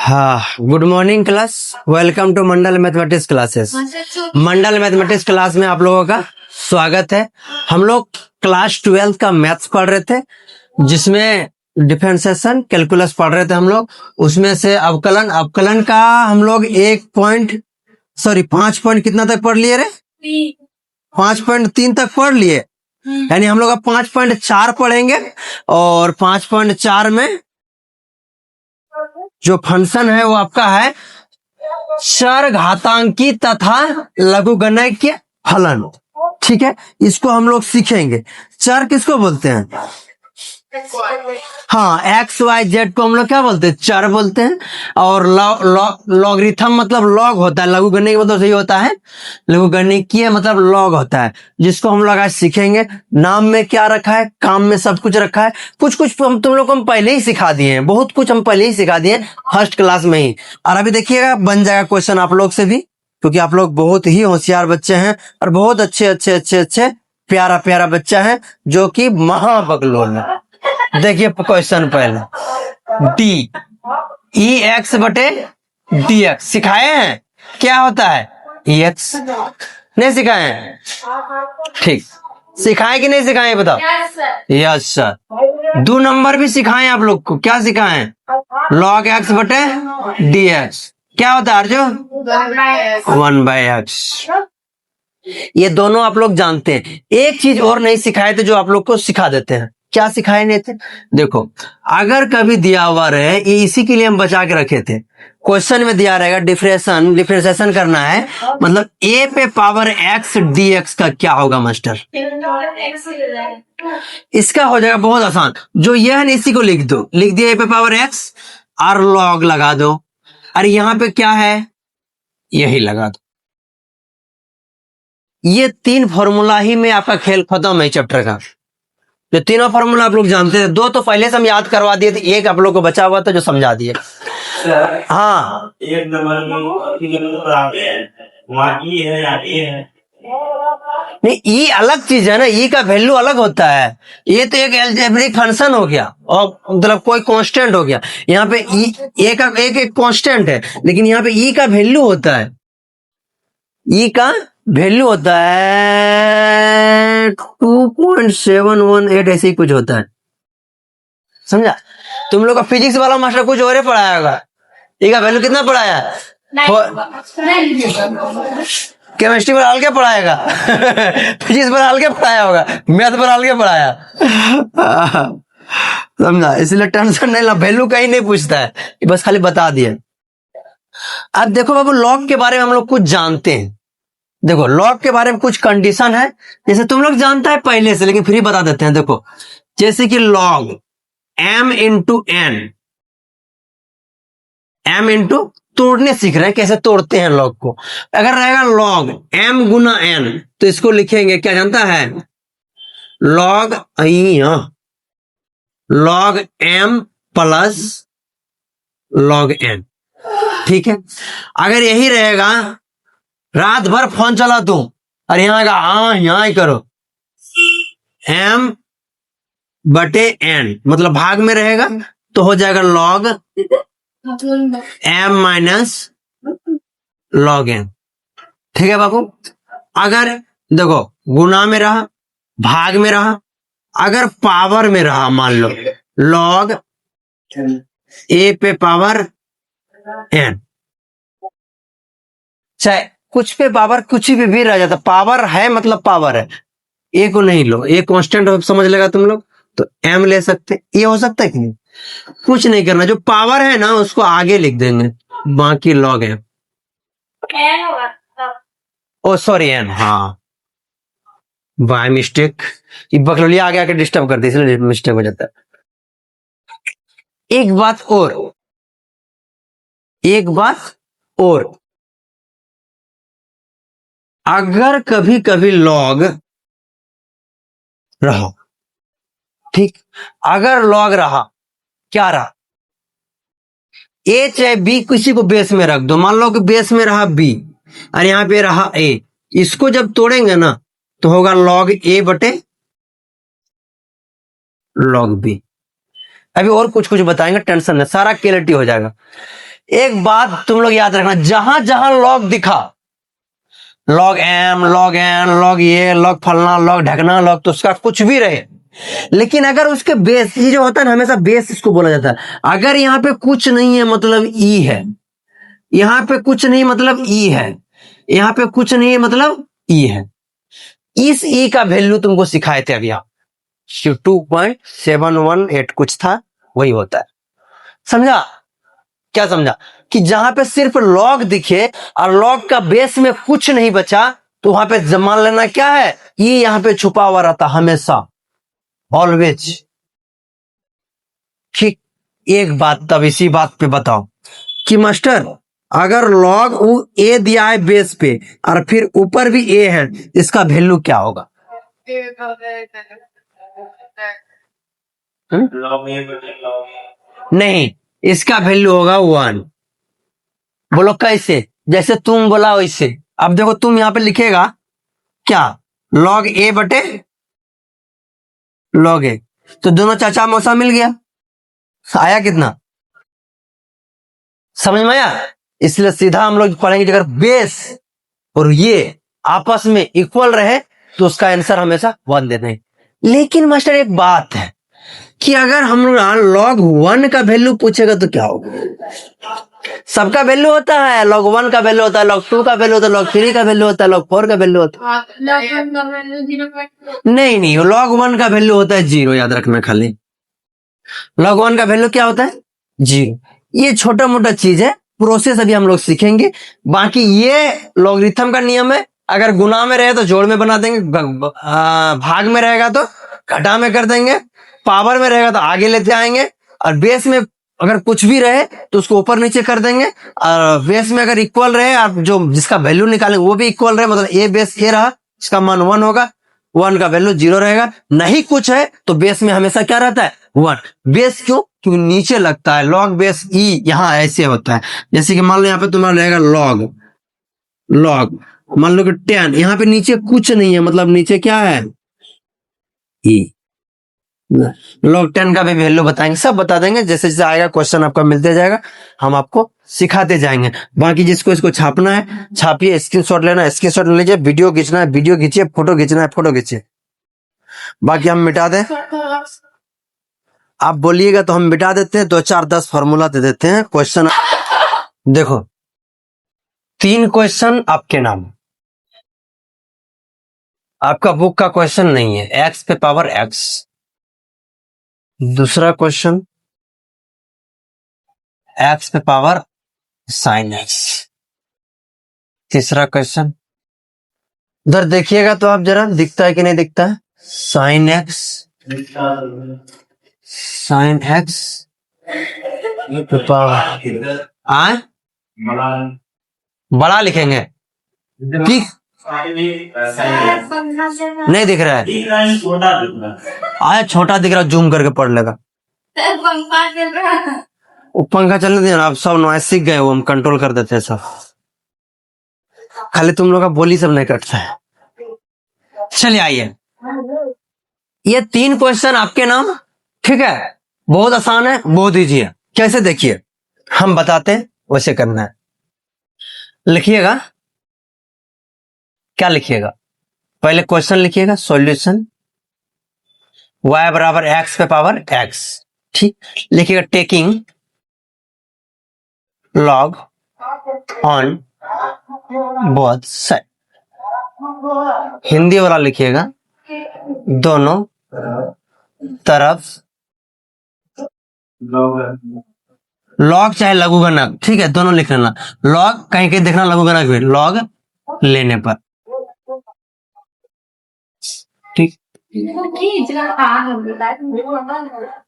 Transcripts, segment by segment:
हाँ, good morning class. Welcome to Mandal mathematics classes. Mandal mathematics class में आप लोगों का स्वागत है। हम लोग क्लास 12 का मैथ्स पढ़ रहे थे, जिसमें डिफरेंशिएशन कैलकुलस पढ़ रहे थे हम लोग। उसमें से अवकलन का हम लोग 5 पॉइंट कितना तक पढ़ लिए रे? 5.3 तक पढ़ लिए। यानी हम लोग अब 5.4 पढ़ेंगे, और 5.4 में जो फंक्शन है वो आपका है चरघातांकी तथा लघुगणकीय फलन। ठीक है, इसको हम लोग सीखेंगे। चर किसको बोलते हैं? हाँ, एक्स वाई जेड को हम लोग क्या बोलते हैं? चर बोलते हैं। और लॉगरिथम मतलब लॉग होता है। लघुगणकीय मतलब सही होता है, लघुगणकीय मतलब लॉग होता है, जिसको हम लोग आज सीखेंगे। नाम में क्या रखा है, काम में सब कुछ रखा है। कुछ कुछ हम तुम लोग को हम पहले ही सिखा दिए हैं, बहुत कुछ हम पहले ही सिखा दिए हैं फर्स्ट क्लास में ही। और अभी देखिएगा बन जाएगा क्वेश्चन आप लोग से भी, क्योंकि आप लोग बहुत ही होशियार बच्चे हैं और बहुत अच्छे प्यारा प्यारा बच्चा है, जो कि महाबकलोल है। देखिए क्वेश्चन पहले, डी ई एक्स बटे डी एक्स सिखाए हैं। क्या होता है ई एक्स? नहीं सिखाए हैं? ठीक, सिखाए कि नहीं सिखाए बताओ? Yes sir. 2 नंबर भी सिखाए आप लोग को। क्या सिखाए? लॉग एक्स बटे डी एक्स। क्या होता है अर्जुन? 1/x। ये दोनों आप लोग जानते हैं। एक चीज और नहीं सिखाए थे, जो आप लोग को सिखा देते हैं। क्या सिखाए नहीं थे? देखो, अगर कभी दिया हुआ रहे, ये इसी के लिए हम बचा के रखे थे। क्वेश्चन में दिया रहेगा डिफरेंशिएशन करना है, मतलब a पे पावर x dx का क्या होगा मास्टर? इसका हो जाएगा बहुत आसान। जो यह है इसी को लिख दो, लिख दिया a पे पावर x और log लगा दो। अरे यहाँ पे क्या है, यही लगा दो। ये 3 फॉर्मूला ही में आपका खेल खत्म है चैप्टर का। जो तीनों फॉर्मूला आप लोग जानते थे, 2 तो पहले से हम याद करवा दिए थे, एक आप लोग को बचा हुआ था जो समझा दिए। हाँ, एक नंबर नहीं, ई अलग चीज है ना, ई का वैल्यू अलग होता है। ये तो एक अलजेब्रिक फंक्शन हो गया, और मतलब कोई कांस्टेंट हो गया। यहाँ पे ई ए का एक कांस्टेंट है, लेकिन यहाँ पे ई का वैल्यू होता है। ई का वैल्यू होता है 2.718, ऐसे ही कुछ होता है। समझा? तुम लोग का फिजिक्स वाला मास्टर कुछ और पढ़ाया होगा। ई का वैल्यू कितना पढ़ाया? केमिस्ट्री पर हल्के पढ़ाएगा फिजिक्स पर हल्के पढ़ाया होगा, मैथ पर हल्के पढ़ाया समझा? इसलिए टेंशन नहीं ला, वैल्यू कहीं नहीं पूछता है, बस खाली बता दिए। अब देखो बाबू, लॉग के बारे में हम लोग कुछ जानते हैं। देखो, लॉग के बारे में कुछ कंडीशन है, जैसे तुम लोग जानता है पहले से, लेकिन फिर ही बता देते हैं। देखो, जैसे कि log m into n, m into तोड़ने सीख रहे हैं, कैसे तोड़ते हैं लॉग को। अगर रहेगा लॉग m गुना n, तो इसको लिखेंगे क्या जानता है? Log log m plus log n। ठीक है, अगर यही रहेगा रात भर फोन चला तू, और यहाँ ही करो, m बटे n, मतलब भाग में रहेगा तो हो जाएगा log m minus log n। ठीक है बाबू? अगर देखो गुना में रहा, भाग में रहा, अगर पावर में रहा, मान लो लॉग a पे पावर n, चाहे कुछ पे पावर कुछ भी रह जाता, पावर है मतलब पावर है। ए को नहीं लो, ए कांस्टेंट समझ लेगा तुम लोग, तो m ले सकते। ये हो सकता है कि नहीं? कुछ नहीं करना, जो पावर है ना उसको आगे लिख देंगे, बाकी लॉग है। ओ सॉरी n, हाँ बाय मिस्टेक, ये बकलोलिया आगे आके डिस्टर्ब कर दी, इसलिए मिस्टेक हो जाता है। एक बात और, अगर कभी कभी लॉग रहा, ठीक, अगर लॉग रहा, क्या रहा, ए चाहे बी, किसी को बेस में रख दो। मान लो कि बेस में रहा बी और यहां पे रहा ए, इसको जब तोड़ेंगे ना तो होगा लॉग ए बटे लॉग बी। अभी और कुछ कुछ बताएंगे, टेंशन नहीं, सारा क्लियरिटी हो जाएगा। एक बात तुम लोग याद रखना, जहां जहां लॉग दिखा, log m, log n, log ये, लॉग फलना, लॉग ढकना, लॉग तो उसका कुछ भी रहे, लेकिन अगर उसके बेस, ये जो होता है ना, हमेशा बेस इसको बोला जाता है। अगर यहाँ पे कुछ नहीं है मतलब ई है, यहाँ पे कुछ नहीं मतलब ई है, यहाँ पे कुछ नहीं मतलब ई है। इस ई का वैल्यू तुमको सिखाए थे अभी आप, 2.718 कुछ था, वही होता है। समझा? क्या समझा? कि जहां पे सिर्फ लॉग दिखे और लॉग का बेस में कुछ नहीं बचा, तो वहां पे मान लेना क्या है, ये यहां पे छुपा हुआ रहता हमेशा, ऑलवेज। ठीक। एक बात तब इसी बात पे बताओ कि मास्टर, अगर लॉग ए दिया है बेस पे और फिर ऊपर भी ए है, इसका वैल्यू क्या होगा? नहीं, इसका वैल्यू होगा 1। बोलो कैसे? जैसे तुम बोला वैसे। अब देखो तुम यहां पे लिखेगा क्या, लॉग ए बटे लॉग ए, तो दोनों चाचा मौसा मिल गया, आया कितना? समझ में आया? इसलिए सीधा हम लोग पढ़ेंगे, अगर बेस और ये आपस में इक्वल रहे तो उसका आंसर हमेशा 1 देते हैं। लेकिन मास्टर एक बात है कि अगर हम लॉग 1 का वैल्यू पूछेगा तो क्या होगा? सबका वैल्यू होता है, लॉग 1 का वैल्यू होता है, लॉग 2 का वैल्यू होता है, लॉग 3 का वैल्यू होता है, लॉग 4 का वैल्यू होता है। नहीं नहीं, लॉग 1 का वैल्यू होता है 0, याद रखना खाली। लॉग 1 का वैल्यू क्या होता है? 0। ये छोटा मोटा चीज है, प्रोसेस अभी हम लोग सीखेंगे। बाकी ये लॉगरिथम का नियम है, अगर गुना में रहे तो जोड़ में बना देंगे, भाग में रहेगा तो घटा में कर देंगे, पावर में रहेगा तो आगे लेते आएंगे, और बेस में अगर कुछ भी रहे तो उसको ऊपर नीचे कर देंगे, और बेस में अगर इक्वल रहे और जो जिसका वैल्यू निकालेंगे वो भी इक्वल रहे, मतलब ए बेस ए रहा, इसका मान 1 होगा, 1 का वैल्यू 0 रहेगा। नहीं कुछ है तो बेस में हमेशा क्या रहता है? 1। बेस क्यों? क्योंकि नीचे लगता है, लॉग बेस ई यहाँ ऐसे होता है। जैसे कि मान लो यहाँ पे तुम्हारा रहेगा लॉग, लॉग मान लो कि 10, यहाँ पे नीचे कुछ नहीं है, मतलब नीचे क्या है? ई। लॉग 10 का भी वैल्यू बताएंगे, सब बता देंगे, जैसे जैसे आएगा क्वेश्चन आपका मिलते जाएगा, हम आपको सिखाते जाएंगे। बाकी जिसको इसको छापना है छापिए, स्क्रीनशॉट लेना है स्क्रीनशॉट ले लीजिए, वीडियो खींचना है वीडियो खींचिए, फोटो खींचना है फोटो खींचिए। बाकी हम मिटा दें, आप बोलिएगा तो हम मिटा देते हैं, 2 4 10 फॉर्मूला दे देते हैं। क्वेश्चन देखो, 3 क्वेश्चन आपके नाम, आपका बुक का क्वेश्चन नहीं है, एक्स पे पावर एक्स। दूसरा क्वेश्चन एक्स पे पावर साइन एक्स। तीसरा क्वेश्चन, उधर देखिएगा तो आप जरा, दिखता है कि नहीं दिखता है? साइन एक्स, साइन एक्स पे पावर आए, बड़ा लिखेंगे, ठीक? नहीं दिख रहा है, आया छोटा दिख रहा है, जूम करके पढ़ लेगा। वो पंखा चलने दिया ना, आप सब नॉइस सीख गए, वो हम कंट्रोल कर देते हैं सब, खाली तुम लोग का बोली सब नहीं कटता है। चलिए आइए, ये 3 क्वेश्चन आपके नाम, ठीक है? बहुत आसान है, बहुत इजी है। कैसे देखिए, हम बताते हैं वैसे करना है। लिखिएगा, क्या लिखिएगा? पहले क्वेश्चन लिखिएगा, सॉल्यूशन y बराबर x पे पावर x, ठीक? लिखिएगा taking log on both side. Hindi वाला लिखिएगा, दोनों तरफ लॉग चाहे लघुगणक, ठीक है? दोनों लिख लेना, लॉग कहीं कहीं देखना लघुगणक भी, लॉग लेने पर, ठीक?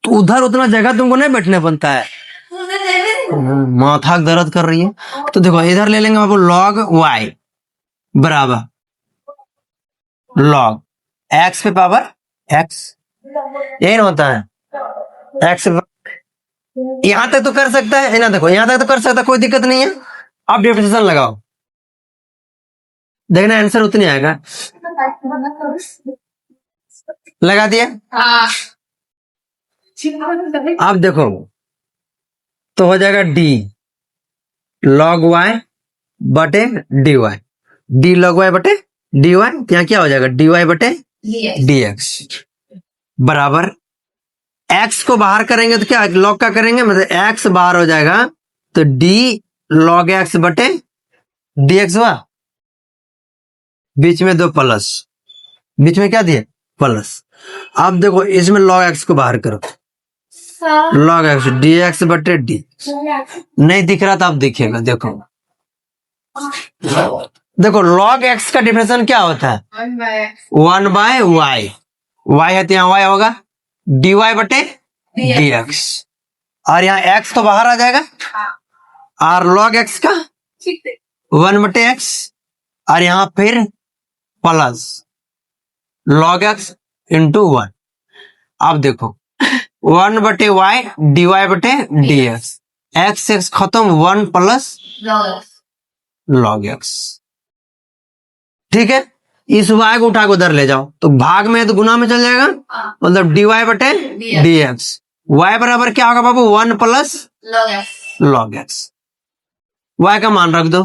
तो उधर उतना जगह तुमको नहीं बैठने बनता है, माथा दर्द कर रही है, तो देखो इधर ले लेंगे, आपको लॉग वाई बराबर लॉग एक्स पे पावर एक्स, यही होता है एक्स। यहां तक तो कर सकता है ना, देखो यहां तक तो कर सकता है, कोई दिक्कत नहीं है। आप डिफरेंशिएशन लगाओ, देखना आंसर उतनी आएगा। लगा दिया? अब देखो तो हो जाएगा डी लॉग वाई बटे d y, d log y बटे डी वाई, यहाँ क्या हो जाएगा डी वाई बटे डी एक्स बराबर एक्स को बाहर करेंगे तो क्या लॉग का करेंगे मतलब एक्स बाहर हो जाएगा तो डी लॉग एक्स बटे डी एक्स हुआ, बीच में दो प्लस, बीच में क्या दिए प्लस। अब देखो इसमें लॉग एक्स को बाहर करो, लॉग एक्स डी एक्स बटे डी, नहीं दिख रहा था अब दिखेगा। देखो देखो लॉग एक्स का डिफरेंशियल क्या होता है 1/y, y है तो यहाँ y होगा dy बटे dx, और यहाँ x तो बाहर आ जाएगा और लॉग एक्स का 1 बटे एक्स, और यहाँ फिर प्लस लॉग एक्स इंटू 1। अब देखो 1 बटे वाई डी वाई बटे डी एक्स, एक्स एक्स खत्म 1 प्लस लॉग एक्स, ठीक है। इस वाई को उठा के उधर ले जाओ तो भाग में है तो गुना में चल जाएगा, मतलब डी वाई बटे डी एक्स, वाई बराबर क्या होगा बाबू 1 प्लस लॉग एक्स, वाई का मान रख दो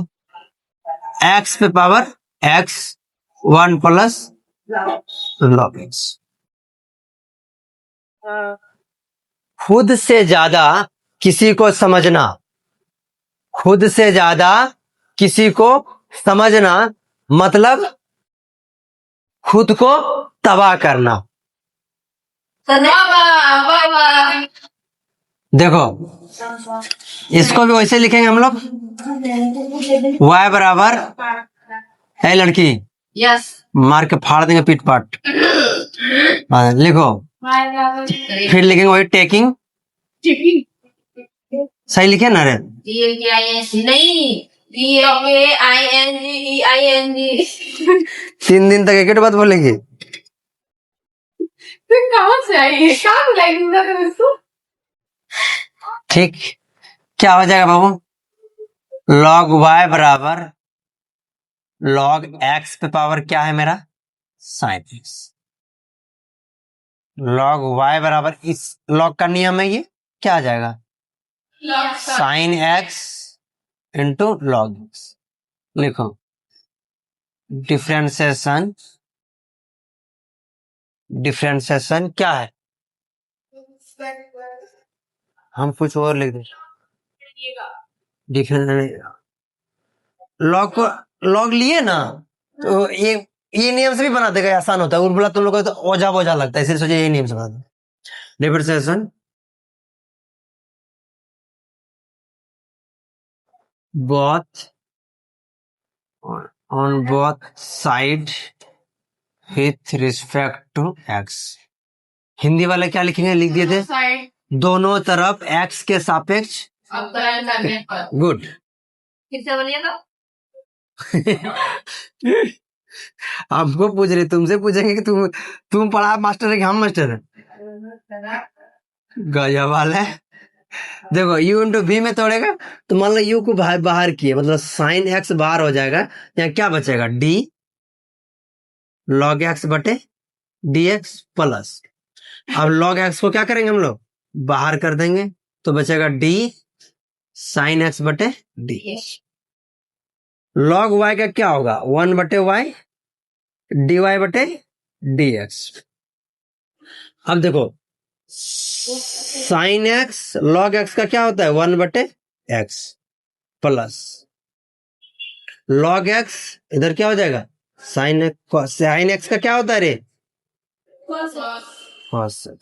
एक्स पे power x 1 plus log x. खुद से ज्यादा किसी को समझना, खुद से ज्यादा किसी को समझना मतलब खुद को तबाह करना। देखो इसको भी वैसे लिखेंगे हम लोग, y बराबर है लड़की यस मार के फाड़ देंगे पीट पाट। हाँ, लिखो फिर लिखेंगे वही टेकिंग, सही लिखे ना रे, नहीं DMAINGEING 3 दिन तक एक बात बोलेंगे। कहाँ से आई है? कहाँ मिलाएगी इसको? ठीक क्या हो जाएगा बाबू लॉग y बराबर लॉग x पे पावर क्या है मेरा साइन x, लॉग y बराबर इस लॉग का नियम है ये क्या आ जाएगा sine x into log x। लिखो डिफरेंशिएशन, डिफरेंशिएशन क्या है, हम कुछ और लिख दें लॉग को लॉग लिए ना तो ये नियम से भी बना देगा आसान होता है, बोला तुम लोग को तो ओझा बोझा लगता है इसलिए सोचे ये नियम से बना दो। Differentiation both on both side with respect to x। Hindi वाले क्या लिखेंगे लिख दिए थे दोनों तरफ x के सापेक्ष, गुड किससे बोलिए तो हमको पूछ रहे तुमसे पूछेंगे कि तुम पढ़ा मास्टर है कि हम मास्टर है, गजब वाला है। देखो u इंटू v में तोड़ेगा तो मान लो u को बाहर किए मतलब साइन x बाहर हो जाएगा, यहाँ क्या बचेगा d log x बटे dx प्लस, अब log x को क्या करेंगे हम लोग बाहर कर देंगे तो बचेगा d साइन x बटे d। log y का क्या होगा 1 बटे y dy बटे dx। अब देखो साइन x log x का क्या होता है 1 बटे x प्लस log x इधर क्या हो जाएगा साइन x का क्या होता है रे cos x।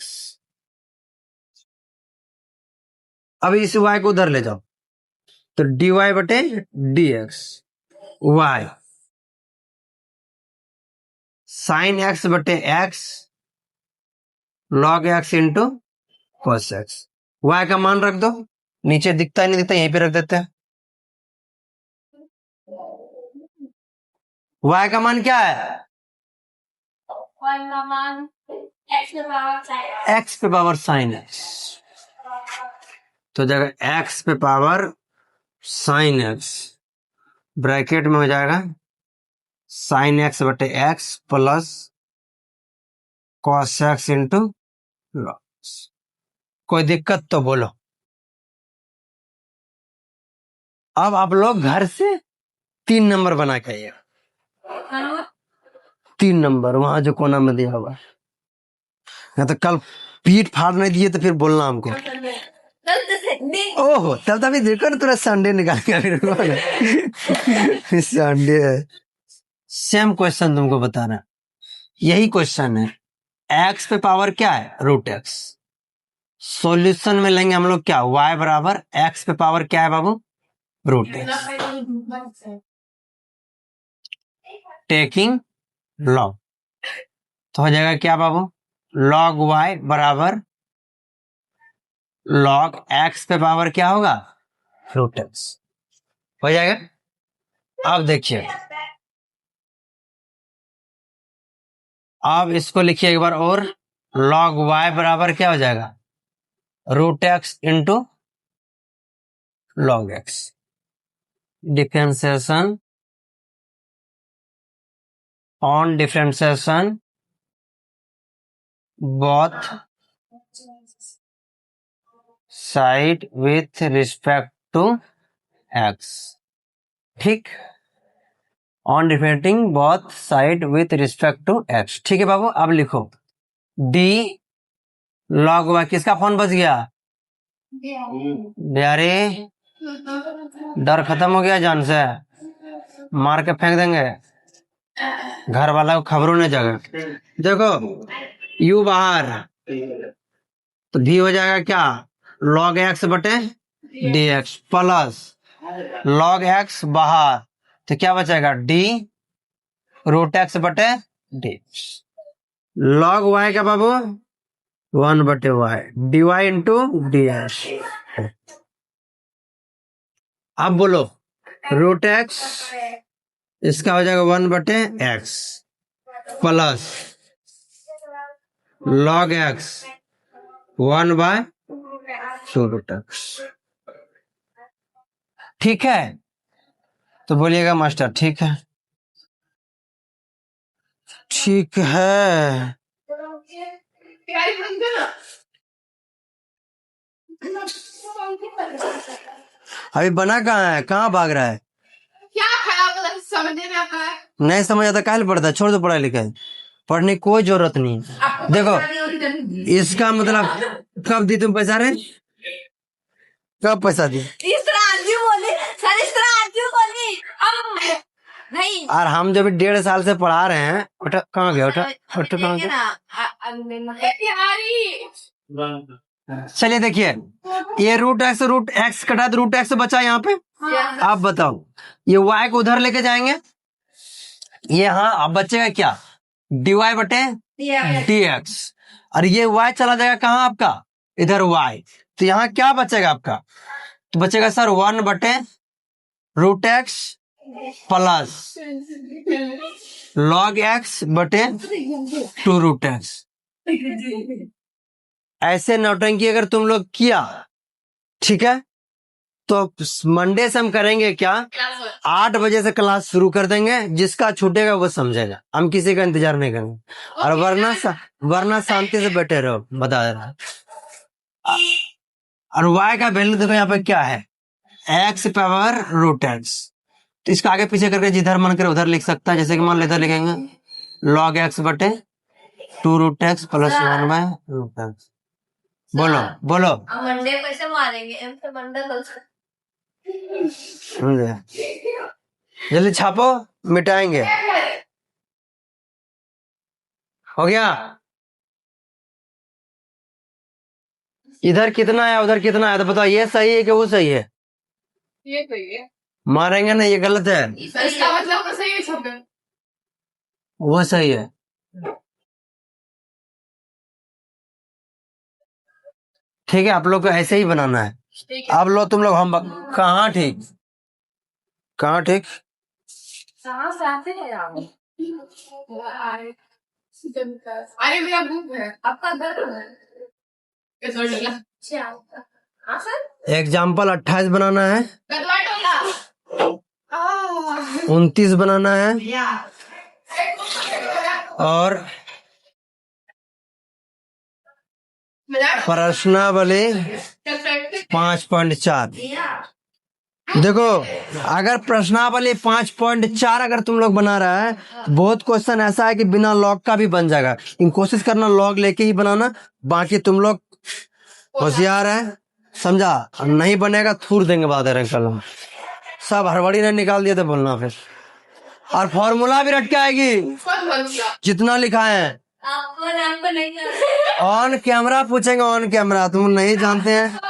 अब इस y को उधर ले जाओ तो dy बटे dx y साइन x बटे x log x into cos x, y का मान रख दो नीचे दिखता है नहीं दिखता यहीं पे रख देते हैं। y का मान क्या है x पे पावर साइन x, तो जाएगा x पे पावर साइन x ब्रैकेट में हो जाएगा साइन x बटे x plus cos x into log. कोई दिक्कत तो बोलो। अब आप लोग घर से 3 नंबर बना के आइए। 3 नंबर वहां जो कोना में दिया हुआ है। नहीं तो कल पीठ फाड़ नहीं दिए तो फिर बोलना हमको। ओहो तब तभी देखो ना, तुरंत संडे निकाल के फिर संडे है। सेम क्वेश्चन तुमको बताना, यही क्वेश्चन है। एक्स पे पावर क्या है? Root x. सॉल्यूशन में लेंगे हम लोग क्या? y बराबर एक्स पे पावर क्या है बाबू? Root x. टेकिंग लॉग तो हो जाएगा क्या बाबू? लॉग y बराबर लॉग एक्स पे पावर क्या होगा? रूट एक्स हो जाएगा। अब देखिए, अब इसको लिखिए एक बार और। लॉग y बराबर क्या हो जाएगा? Root x into log x. Differentiation on differentiation both side with respect to x. ठीक, on differentiating both side with respect to x. ठीक है बाबू, अब लिखो डी लॉग वाई। किसका फोन बज गया? प्यारे, डर खत्म हो गया जान से? मार के फेंक देंगे, घर वाला को खबरों ने जगह। देखो यू बाहर तो भी हो जाएगा क्या? लॉग एक्स बटे d x plus log x बाहर तो क्या बचेगा? डी रूट एक्स बटे डी। लॉग वाई का बाबू 1/y dy into d x. अब बोलो रूट एक्स इसका हो जाएगा 1/x plus log x 1/2 root x. ठीक है, तो बोलिएगा मास्टर ठीक है। ठीक है, अभी बना कहाँ है? कहाँ भाग रहा है? क्या खाया समझ नहीं आता है। नहीं समझ आता काहे पढ़ता है? छोड़ दो पढ़ाई लिखाई, पढ़ने की कोई जरूरत नहीं है। देखो इसका मतलब कब दी तुम पैसा रे? कब पैसा दी? इस तरह आंटी बोली सर, इस तरह आंटी बोली अब नहीं। और हम जब 1.5 साल से पढ़ा रहे हैं। उठा कहाँ गया? उठा उठा कहाँ गया? चलिए देखिए, ये रूट एक्स कटा तो रूट एक्स बचा यहाँ पे। आप बताओ ये y को उधर लेके जाएंगे, ये हाँ अब बचेगा क्या? dy बटे dx। और ये y चला जाएगा कहाँ आपका? इधर y। तो यहाँ क्या बचेगा आपका? तो बचेगा sir 1/√x plus log x बटे 2√x। ऐसे नौटंकी अगर तुम लोग किया, ठीक है, तो मंडे से हम करेंगे क्या? 8 बजे से क्लास शुरू कर देंगे। जिसका छूटेगा वो समझेगा, हम किसी का इंतजार नहीं करेंगे। और वरना शांति से बैठे रहो, बता दे रहा। और y का वैल्यू देखो यहाँ पे क्या है? x power root x. तो इसका आगे पीछे करके जिधर मन करे उधर लिख सकता है। जैसे कि मान लो इधर लिखेंगे log x बटे 2√x प्लस 1/√x। बोलो बोलो मंडे कैसे मारेंगे? मंडे जल्दी छापो, मिटाएंगे। हो गया? इधर कितना है उधर कितना है तो बताओ, ये सही है कि वो सही है? ये सही है। मारेंगे ना, ये गलत है। इसका मतलब वो सही है छपे। वो सही है। ठीक है, आप लोग को ऐसे ही बनाना है। आप लोग तुम लोग हम कहाँ ठीक कहाँ ठीक कहाँ से आते हैं आप? अरे मेरा बुक है, आपका दर्द है। हाँ सर, एग्जाम्पल 28 बनाना है, टोला 29 बनाना है और प्रश्नावली 5.4। देखो, अगर प्रश्नावली 5.4 अगर तुम लोग बना रहा है, बहुत क्वेश्चन ऐसा है कि बिना लॉग का भी बन जाएगा। इन कोशिश करना लॉग लेके ही बनाना, बाकी तुम लोग होशियार है, समझा। और नहीं बनेगा थूर देंगे बाद में कल। सब हड़बड़ी ने निकाल दिया तो बोलना फिर। और फॉर्मूला भी रट के आएगी जितना लिखा है। आपको नहीं ऑन कैमरा पूछेंगे, ऑन कैमरा। तुम नहीं जानते हैं